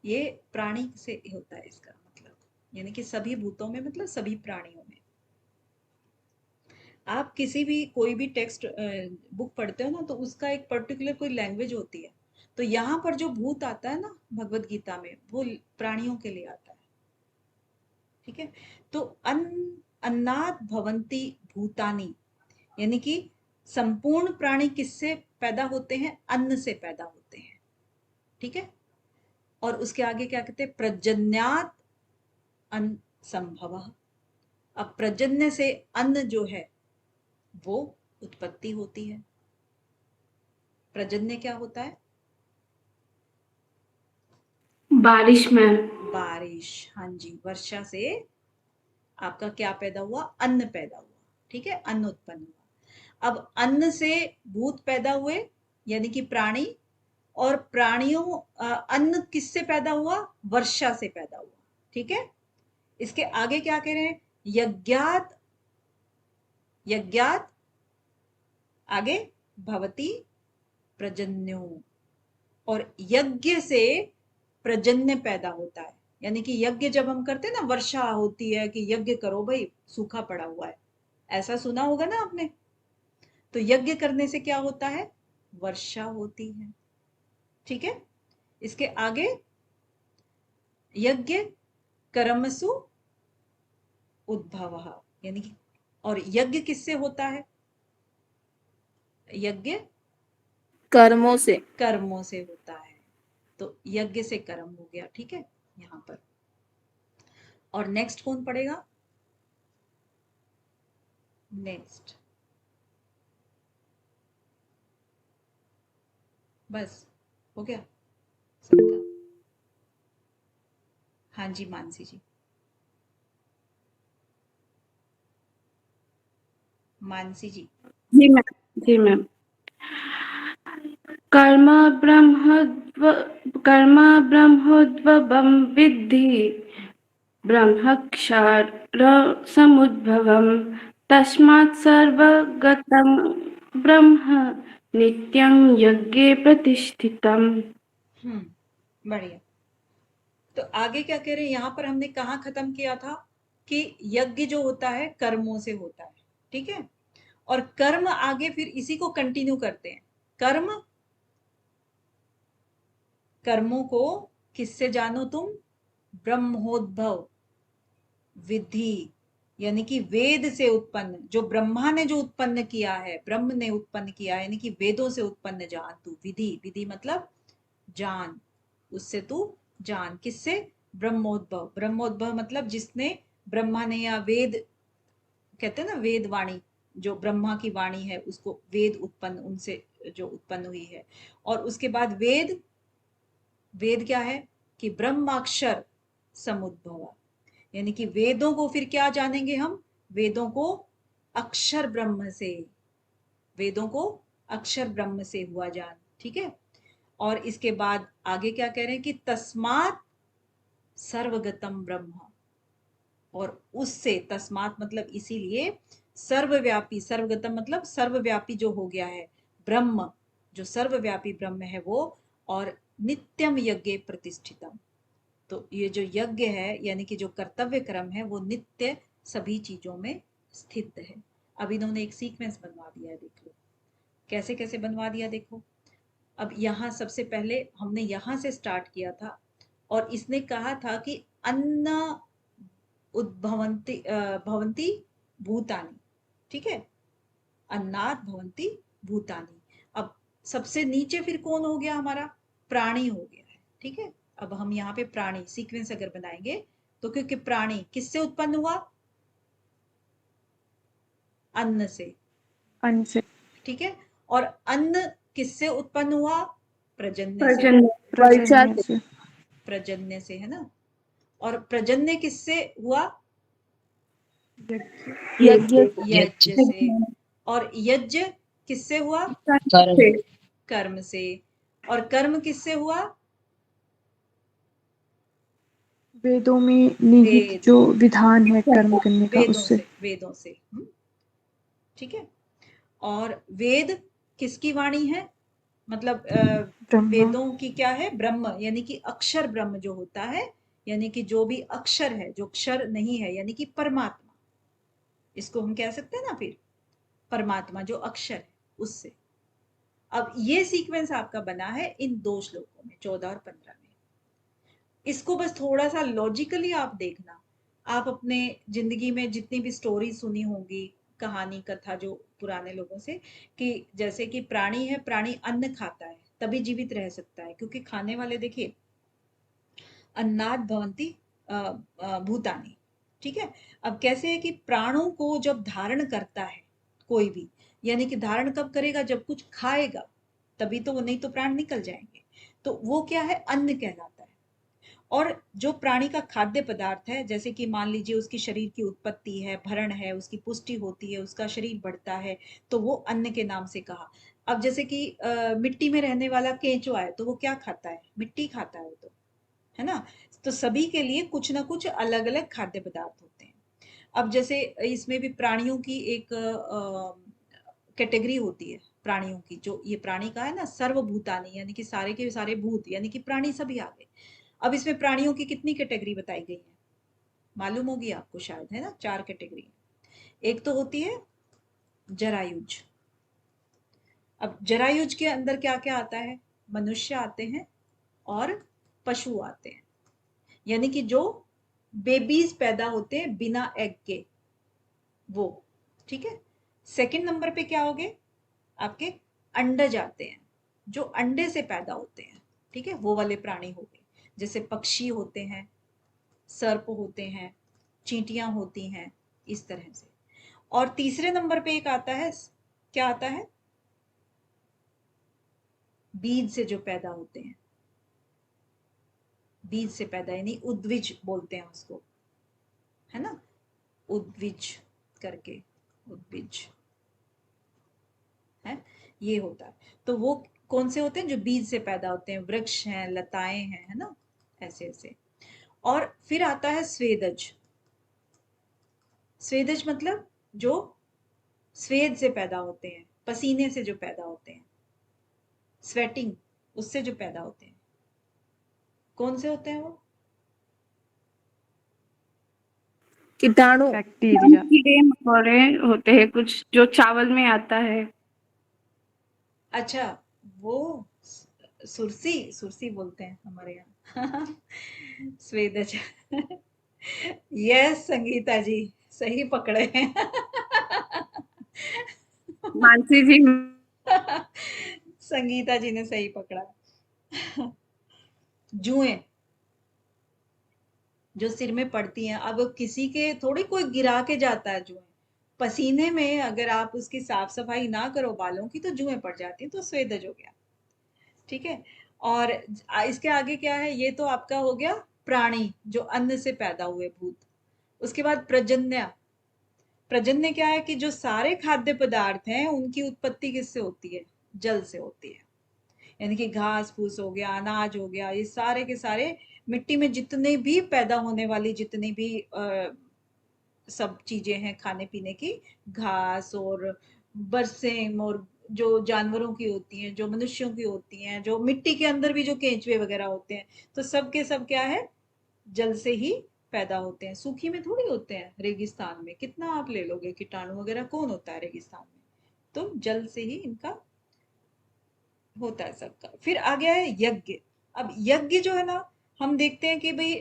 ये प्राणी से होता है इसका मतलब, यानी कि सभी भूतों में मतलब सभी प्राणियों में। आप किसी भी कोई भी टेक्स्ट बुक पढ़ते हो ना, तो उसका एक पर्टिकुलर कोई लैंग्वेज होती है, तो यहाँ पर जो भूत आता है ना भगवत गीता में, वो प्राणियों के लिए आता है, ठीक है। तो अन्नाद भवंती भूतानी यानी कि संपूर्ण प्राणी किससे पैदा होते हैं? अन्न से पैदा होते हैं, ठीक है। और उसके आगे क्या कहते हैं? प्रजन्यात अन्न संभवः। अब प्रजन्य से अन्न जो है वो उत्पत्ति होती है। प्रजन्य क्या होता है? बारिश में। बारिश, हाँ जी, वर्षा से आपका क्या पैदा हुआ? अन्न पैदा हुआ, ठीक है, अन्न उत्पन्न हुआ। अब अन्न से भूत पैदा हुए यानी कि प्राणी, और प्राणियों अन्न किससे पैदा हुआ? वर्षा से पैदा हुआ, ठीक है। इसके आगे क्या कह रहे हैं? यज्ञात, यज्ञात आगे भवती प्रजन्यो, और यज्ञ से प्रजन्य पैदा होता है, यानी कि यज्ञ जब हम करते हैं ना, वर्षा होती है कि यज्ञ करो भाई, सूखा पड़ा हुआ है, ऐसा सुना होगा ना आपने। तो यज्ञ करने से क्या होता है? वर्षा होती है, ठीक है। इसके आगे यज्ञ कर्मसु उद्भवः, यानी कि, और यज्ञ किससे होता है? यज्ञ कर्मों से। कर्मों से होता है, तो यज्ञ से कर्म हो गया, ठीक है यहाँ पर। और नेक्स्ट कौन पढ़ेगा? नेक्स्ट बस हो गया सबका? हाँ जी मानसी जी। मानसी जी। जी मैम। जी मैम। कर्म ब्रह्मोद्भवं विद्धि ब्रह्मक्षर समुद्भवं तस्मात् सर्वगतं ब्रह्म नित्यं यज्ञे प्रतिष्ठितम्। बढ़िया। तो आगे क्या कह रहे हैं? यहाँ पर हमने कहाँ खत्म किया था कि यज्ञ जो होता है कर्मों से होता है, ठीक है। और कर्म आगे फिर इसी को कंटिन्यू करते हैं, कर्म कर्मों को किससे जानो तुम? ब्रह्मोद्भव विधि, यानी कि वेद से उत्पन्न, जो ब्रह्मा ने जो उत्पन्न किया है, ब्रह्म ने उत्पन्न किया है, यानी कि वेदों से उत्पन्न जान तू। विधि, विधि मतलब जान, उससे तू जान। किससे? ब्रह्मोद्भव। ब्रह्मोद्भव मतलब जिसने, ब्रह्मा ने, या वेद कहते हैं ना, वेद वाणी, जो ब्रह्मा की वाणी है उसको वेद उत्पन्न, उनसे जो उत्पन्न हुई है। और उसके बाद वेद, वेद क्या है कि ब्रह्माक्षर समुद्भव, यानी कि वेदों को फिर क्या जानेंगे हम? वेदों को अक्षर ब्रह्म से, वेदों को अक्षर ब्रह्म से हुआ जान। ठीक है। और इसके बाद आगे क्या कह रहे हैं कि तस्मात् सर्वगतम ब्रह्म, और उससे, तस्मात् मतलब इसीलिए, सर्वव्यापी, सर्वगतम मतलब सर्वव्यापी जो हो गया है ब्रह्म, जो सर्वव्यापी ब्रह्म है वो, और नित्यम यज्ञ प्रतिष्ठितम, तो ये जो यज्ञ है यानी कि जो कर्तव्य क्रम है वो नित्य सभी चीजों में स्थित है। अब इन्होंने एक सीक्वेंस बनवा दिया है, देख लो कैसे कैसे बनवा दिया। देखो अब यहाँ सबसे पहले हमने यहाँ से स्टार्ट किया था, और इसने कहा था कि अन्न उद्भवन्ति भवन्ति भूतानि, ठीक है, अन्नात् भवन्ति भूतानि। अब सबसे नीचे फिर कौन हो गया हमारा? प्राणी हो गया है। ठीक है। अब हम यहाँ पे प्राणी सीक्वेंस अगर बनाएंगे तो, क्योंकि प्राणी किससे उत्पन्न हुआ? अन्न से। अन्न से। ठीक है। और अन्न किससे उत्पन्न हुआ? प्रजन्य से। प्रजन्य से। प्रजन्य से, है ना। और प्रजन्य किससे हुआ? यज्ञ यज्ञ से। और यज्ञ किससे हुआ? कर्म कर्म से। और कर्म किससे हुआ? वेदों में निहित वेद, जो विधान है कर्म करने का, वेदों उससे। से, वेदों से। ठीक है। और वेद किसकी वाणी है? मतलब ब्रह्मा। वेदों की क्या है? ब्रह्म, यानी कि अक्षर ब्रह्म जो होता है, यानी कि जो भी अक्षर है, जो अक्षर नहीं है, यानी कि परमात्मा, इसको हम कह सकते हैं ना फिर, परमात्मा जो अक्षर है उससे। अब ये सीक्वेंस आपका बना है इन दो श्लोकों में, 14 और 15 में। इसको बस थोड़ा सा लॉजिकली आप देखना। आप अपने जिंदगी में जितनी भी स्टोरी सुनी होगी, कहानी कथा जो पुराने लोगों से, कि जैसे कि प्राणी है, प्राणी अन्न खाता है तभी जीवित रह सकता है, क्योंकि खाने वाले देखिए, अन्नात् भवन्ति भूतानि। ठीक है। अब कैसे है कि प्राणों को जब धारण करता है कोई भी, यानी कि धारण कब करेगा? जब कुछ खाएगा तभी तो, वो नहीं तो प्राण निकल जाएंगे। तो वो क्या है? अन्न कहलाता है। और जो प्राणी का खाद्य पदार्थ है, जैसे कि मान लीजिए उसकी शरीर की उत्पत्ति है, भरण है, उसकी पुष्टि होती है, उसका शरीर बढ़ता है, तो वो अन्न के नाम से कहा। अब जैसे कि मिट्टी में रहने वाला केंचुआ है, तो वो क्या खाता है? मिट्टी खाता है वो तो, है ना। तो सभी के लिए कुछ ना कुछ अलग अलग खाद्य पदार्थ होते हैं। अब जैसे इसमें भी प्राणियों की एक कैटेगरी होती है प्राणियों की, जो ये प्राणी का है ना, सर्वभूतानि, यानी कि सारे के सारे भूत, यानी कि प्राणी सभी आ गए। अब इसमें प्राणियों की कितनी कैटेगरी बताई गई है? मालूम होगी आपको शायद, है ना, 4 कैटेगरी। एक तो होती है जरायुज। अब जरायुज के अंदर क्या क्या आता है? मनुष्य आते हैं और पशु आते हैं, यानी कि जो बेबीज पैदा होते हैं बिना एग के, वो। ठीक है। सेकंड नंबर पे क्या हो गए? आपके अंडज आते हैं, जो अंडे से पैदा होते हैं। ठीक है, वो वाले प्राणी हो गए, जैसे पक्षी होते हैं, सर्प होते हैं, चींटियां होती हैं, इस तरह से। और तीसरे नंबर पे एक आता है, क्या आता है? बीज से जो पैदा होते हैं, बीज से पैदा, यानी उद्विज बोलते हैं उसको, है ना, उद्विज करके, उद्विज है, ये होता है। तो वो कौन से होते हैं? जो बीज से पैदा होते हैं, वृक्ष हैं, लताएं हैं, है ना, ऐसे ऐसे। और फिर आता है स्वेदज। स्वेदज मतलब जो स्वेद से पैदा होते हैं, पसीने से जो पैदा होते हैं, स्वेटिंग, उससे जो पैदा होते हैं। कौन से होते हैं वो? कीटाणु। बैक्टीरिया। कीड़े मकोड़े होते हैं कुछ, जो चावल में आता है। अच्छा, वो सुरसी सुरसी बोलते हैं हमारे यहाँ। स्वेदज। यस संगीता जी, सही पकड़े हैं। मानसी जी। संगीता जी ने सही पकड़ा। जुएं जो सिर में पड़ती हैं, अब किसी के थोड़ी कोई गिरा के जाता है जुएं, पसीने में अगर आप उसकी साफ सफाई ना करो बालों की तो जुएं पड़ जाती हैं, तो स्वेदज हो गया। ठीक है। और इसके आगे क्या है, ये तो आपका हो गया प्राणी जो अन्न से पैदा हुए भूत। उसके बाद प्रजन्य। प्रजन्य क्या है कि जो सारे खाद्य पदार्थ हैं उनकी उत्पत्ति किससे होती है, जल से होती है। यानी कि घास फूस हो गया, अनाज हो गया, ये सारे के सारे मिट्टी में जितने भी पैदा होने वाली जितनी भी सब चीजें हैं खाने पीने की, घास और बरसें और जो जानवरों की होती हैं, जो मनुष्यों की होती हैं, जो मिट्टी के अंदर भी जो केंचुए वगैरह होते हैं, तो सब के सब क्या है, जल से ही पैदा होते हैं। सूखी में थोड़ी होते हैं, रेगिस्तान में कितना आप ले लोगे, कीटाणु वगैरह कौन होता है रेगिस्तान में, तो जल से ही इनका होता है सबका। फिर आ गया है यज्ञ। अब यज्ञ जो है ना, हम देखते हैं कि भाई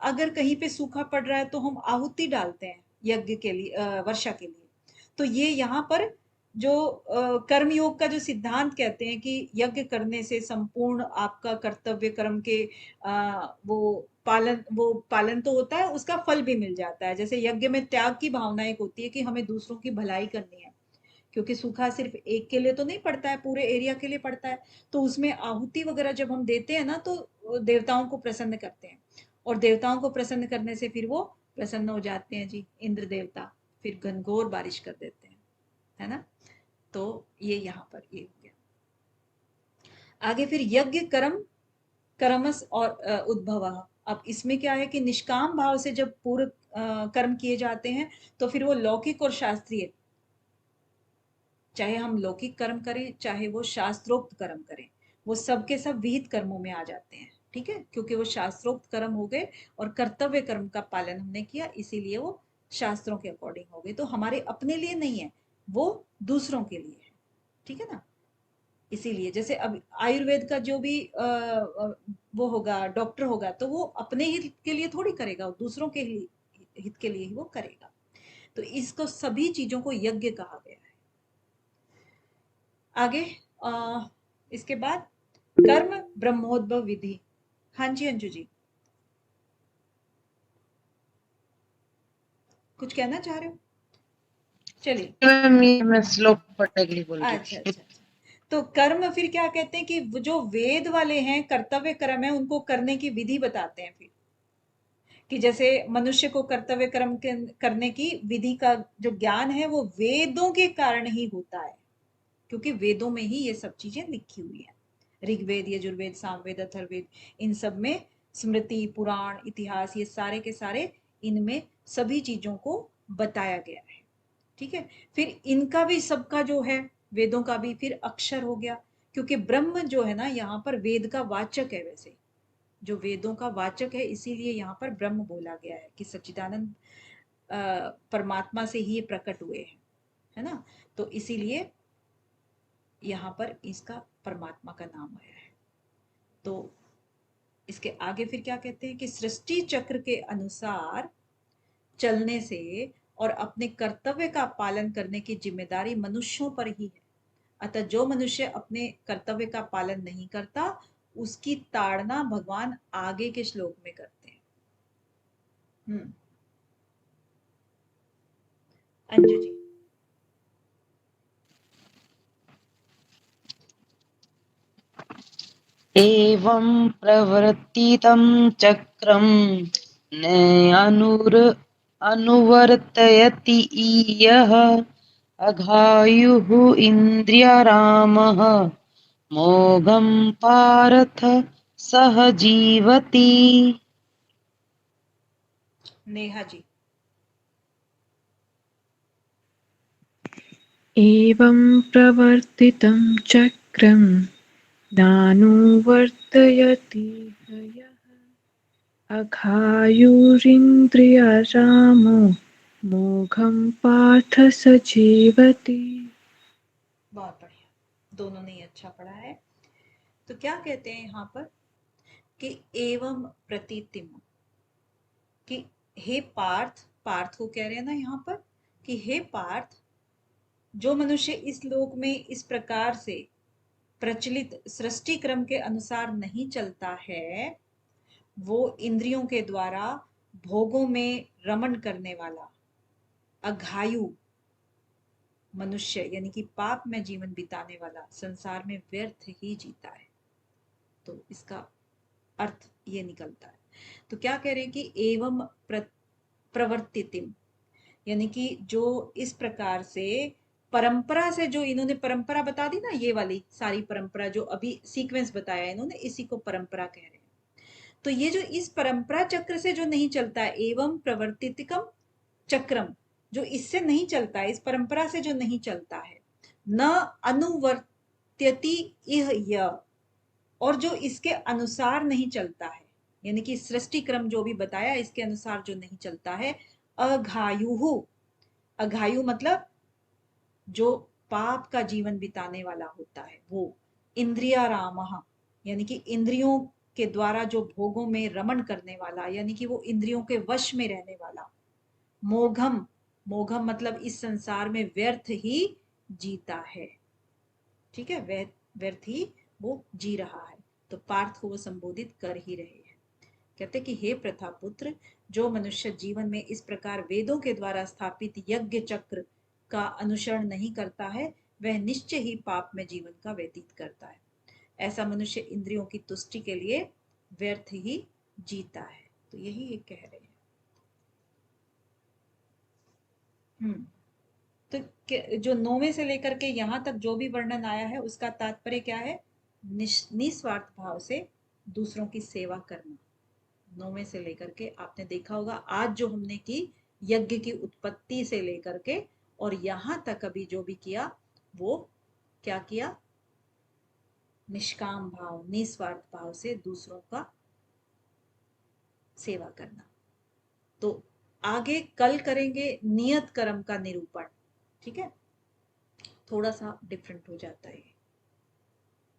अगर कहीं पे सूखा पड़ रहा है तो हम आहुति डालते हैं यज्ञ के लिए, वर्षा के लिए। तो ये यहाँ पर जो कर्मयोग का जो सिद्धांत कहते हैं कि यज्ञ करने से संपूर्ण आपका कर्तव्य कर्म के वो पालन तो होता है, उसका फल भी मिल जाता है। जैसे यज्ञ में त्याग की भावना एक होती है कि हमें दूसरों की भलाई करनी है, क्योंकि सूखा सिर्फ एक के लिए तो नहीं पड़ता है, पूरे एरिया के लिए पड़ता है। तो उसमें आहुति वगैरह जब हम देते हैं ना, तो देवताओं को प्रसन्न करते हैं, और देवताओं को प्रसन्न करने से फिर वो प्रसन्न हो जाते हैं जी, इंद्र देवता, फिर घनघोर बारिश कर देते हैं, है ना। तो ये यहाँ पर ये हो गया। आगे फिर यज्ञ कर्म कर्मस और उद्भव। अब इसमें क्या है कि निष्काम भाव से जब पूर्ण कर्म किए जाते हैं तो फिर वो लौकिक और शास्त्रीय, चाहे हम लौकिक कर्म करें चाहे वो शास्त्रोक्त कर्म करें, वो सब के सब विहित कर्मों में आ जाते हैं। ठीक है, क्योंकि वो शास्त्रोक्त कर्म हो गए और कर्तव्य कर्म का पालन हमने किया, इसीलिए वो शास्त्रों के अकॉर्डिंग हो गए। तो हमारे अपने लिए नहीं है, वो दूसरों के लिए है। ठीक है ना। इसीलिए जैसे अब आयुर्वेद का जो भी वो होगा, डॉक्टर होगा, तो वो अपने हित के लिए थोड़ी करेगा, वो दूसरों के हित के लिए ही वो करेगा। तो इसको सभी चीजों को यज्ञ कहा गया है। आगे इसके बाद कर्म ब्रह्मोद्भव विधि। हाँ जी अंजू जी, कुछ कहना चाह रहे हो? चलिए। मैं श्लोक पढ़ने के लिए बोल रही अच्छा थी। अच्छा अच्छा। तो कर्म फिर क्या कहते हैं कि जो वेद वाले हैं, कर्तव्य कर्म है, उनको करने की विधि बताते हैं फिर, कि जैसे मनुष्य को कर्तव्य कर्म करने की विधि का जो ज्ञान है वो वेदों के कारण ही होता है, क्योंकि वेदों में ही ये सब चीजें लिखी हुई है। ऋग्वेद, यजुर्वेद, सामवेद, अथर्ववेद, इन सब में स्मृति, पुराण, इतिहास, ये सारे के सारे इनमें सभी चीजों को बताया गया है। ठीक है। फिर इनका भी सबका जो है, वेदों का भी फिर अक्षर हो गया, क्योंकि ब्रह्म जो है ना यहाँ पर वेद का वाचक है। वैसे जो वेदों का वाचक है, इसीलिए यहाँ पर ब्रह्म बोला गया है कि सच्चिदानंद परमात्मा से ही ये प्रकट हुए हैं, है ना। तो इसीलिए यहाँ पर इसका परमात्मा का नाम आया है। तो इसके आगे फिर क्या कहते हैं कि सृष्टि चक्र के अनुसार चलने से और अपने कर्तव्य का पालन करने की जिम्मेदारी मनुष्यों पर ही है। अतः जो मनुष्य अपने कर्तव्य का पालन नहीं करता, उसकी ताड़ना भगवान आगे के श्लोक में करते हैं। अंजू जी। एवं प्रवर्तितं चक्रं अनुवर्तयति यः अघायुः इन्द्रियारामः मोघं पार्थ सह जीवति। नेहा जी। एवं प्रवर्तितं चक्रं नानुवर्तयति यः अघायुरिन्द्रियरामो मोघं पार्थ स जीवति। बहुत बढ़िया, दोनों ने अच्छा पढ़ा है। तो क्या कहते हैं यहाँ पर कि एवं प्रतीतिम, कि हे पार्थ, पार्थ को कह रहे हैं ना यहाँ पर कि हे पार्थ, जो मनुष्य इस लोक में इस प्रकार से प्रचलित सृष्टि क्रम के अनुसार नहीं चलता है, वो इंद्रियों के द्वारा भोगों में रमण करने वाला अघायु मनुष्य यानी कि पाप में जीवन बिताने वाला संसार में व्यर्थ ही जीता है। तो इसका अर्थ ये निकलता है। तो क्या कह रहे हैं कि एवं प्रवर्तितिम, यानी कि जो इस प्रकार से परंपरा से, जो इन्होंने परंपरा बता दी ना, ये वाली सारी परंपरा जो अभी सीक्वेंस बताया इन्होंने, इसी को परंपरा कह रहे हैं। तो ये जो इस परंपरा चक्र से जो नहीं चलता है, एवं प्रवर्तितिकम चक्रम, जो इससे नहीं चलता है, इस परंपरा से जो नहीं चलता है, न अनुवर्त्यति इह य, और जो इसके अनुसार नहीं चलता है, यानी कि सृष्टि क्रम जो भी बताया इसके अनुसार जो नहीं चलता है, अघायु, अघायु मतलब जो पाप का जीवन बिताने वाला होता है वो, इंद्रिया रामः, यानी कि इंद्रियों के द्वारा जो भोगों में रमण करने वाला, यानी कि वो इंद्रियों के वश में रहने वाला, मोघम, मोघम मतलब इस संसार में व्यर्थ ही जीता है। ठीक है, व्यर्थ ही वो जी रहा है। तो पार्थ को वो संबोधित कर ही रहे हैं। कहते कि हे प्रथापुत्र, जो मनुष्य जीवन में इस प्रकार वेदों के द्वारा स्थापित यज्ञ चक्र का अनुसरण नहीं करता है, वह निश्चय ही पाप में जीवन का व्यतीत करता है। ऐसा मनुष्य इंद्रियों की तुष्टि के लिए व्यर्थ ही जीता है। तो यही ये कह रहे हैं। तो जो 9वें से लेकर के यहां तक जो भी वर्णन आया है उसका तात्पर्य क्या है? निस्वार्थ भाव से दूसरों की सेवा करना। 9वें से लेकर के आपने देखा होगा, आज जो हमने की यज्ञ की उत्पत्ति से लेकर के और यहां तक अभी जो भी किया वो क्या किया? निष्काम भाव, निस्वार्थ भाव से दूसरों का सेवा करना। तो आगे कल करेंगे नियत कर्म का निरूपण। ठीक है, थोड़ा सा डिफरेंट हो जाता है।